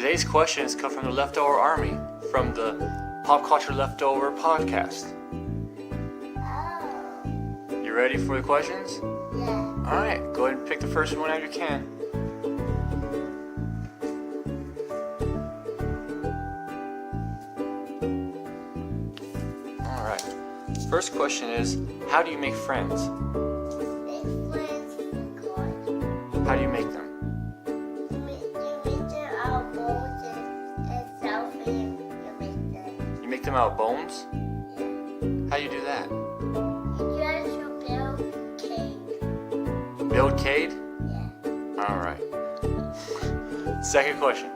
Today's questions come from the Leftover Army, from the Popculture Leftover Podcast. Oh. You ready for the questions? Yeah. Alright, go ahead and pick the first one out you can. Alright, first question is, how do you make friends? Make friends with God. How do you make them? You make them out of bones and selfie. You make them. You make them out of bones? Yeah. How do you do that? You just build cake. Build Kade? Yeah. Alright. Second question.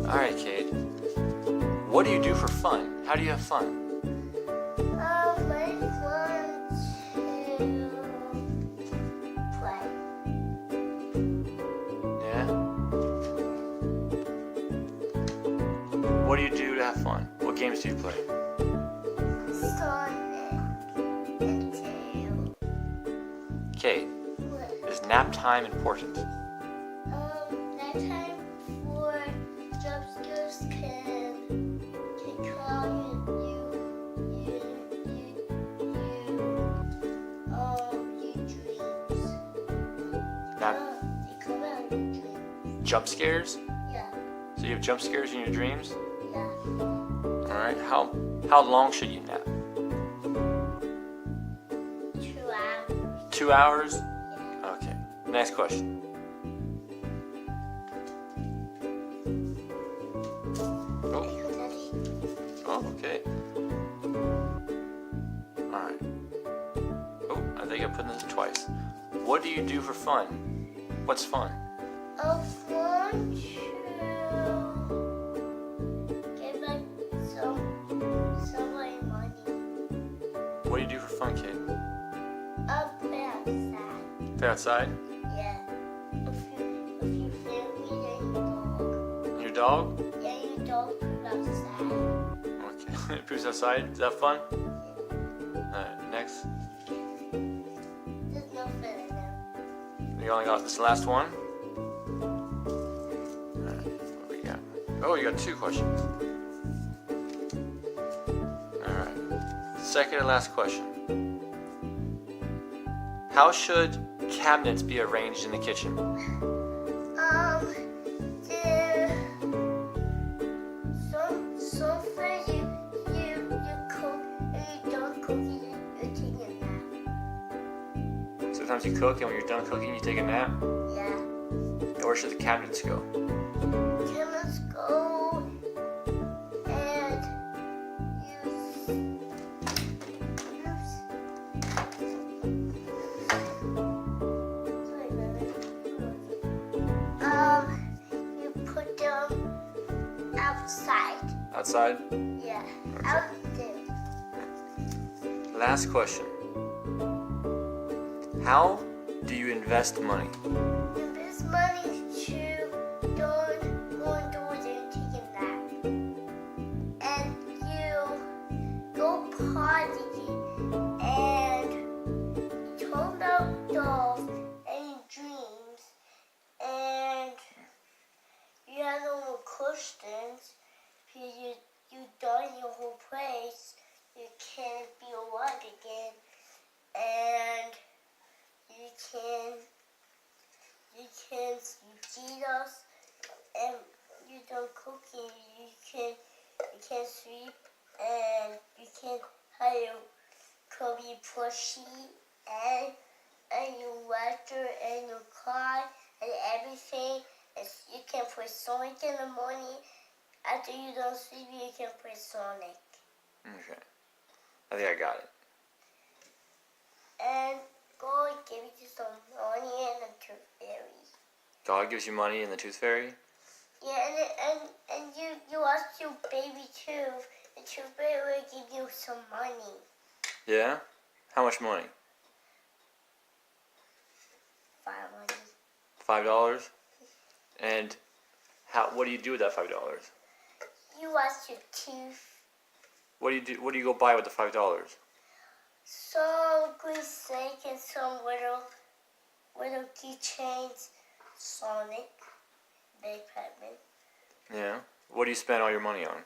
Alright, Kade. What do you do for fun? How do you have fun? My fun to play. Yeah? What do you do to have fun? What games do you play? Sonic and Tail. Kade, What? is nap time important? That time for jump scares can call you dreams. Nap They come out of your dreams. jump scares? Yeah, So you have jump scares in your dreams? yeah. Alright, how long should you nap? 2 hours. 2 hours? Yeah. Okay. Next question. Oh, okay. Alright. Oh, I think I put this twice. What do you do for fun? What's fun? I want to give like somebody money. What do you do for fun, kid? I'll play outside. Play outside? Yeah. If you feel me, then Your dog? yeah, your dog poop outside. Okay. It poops outside? Is that fun? Alright, next. There's no fun in them. You only got this last one? Alright, what we got? Oh, you got 2 questions. Alright. Second and last question. How should cabinets be arranged in the kitchen? Some for you cook and you don't cook, you take a nap. Sometimes you cook, and when you're done cooking, you take a nap. Yeah. And where should the cabinets go? Cameras go and use. Sorry, baby. You put them outside. Outside? Yeah, Okay. out there. Last question. How do you invest money? Invest money to don't go indoors and take a nap. And you go party and you talk about dolls and dreams and you have no more questions because you done your whole place. You can't be alive again and you can feed us and you don't cooking. You can sleep and you can have your Kobe plushie and your water and your car and everything. And you can play Sonic in the morning. After you don't sleep, you can play Sonic. Okay. I think I got it. And God give you some money and a tooth fairy. God gives you money in the tooth fairy? Yeah, and you ask your baby tooth. The tooth fairy will give you some money. Yeah? How much money? 5 money. $5? And what do you do with that $5? You wash your teeth. What do you go buy with the $5? some green snake and some little keychains. Sonic, Big Pac-Man. Yeah. What do you spend all your money on?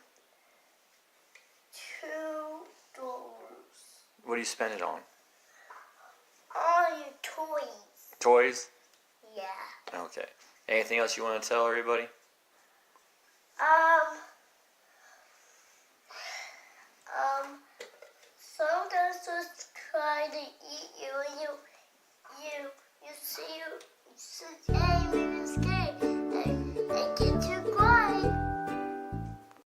$2. What do you spend it on? All your toys. Toys? Yeah. Okay. Anything else you want to tell everybody? Some dinosaurs try to eat you, and you see, hey, we're scared. They get to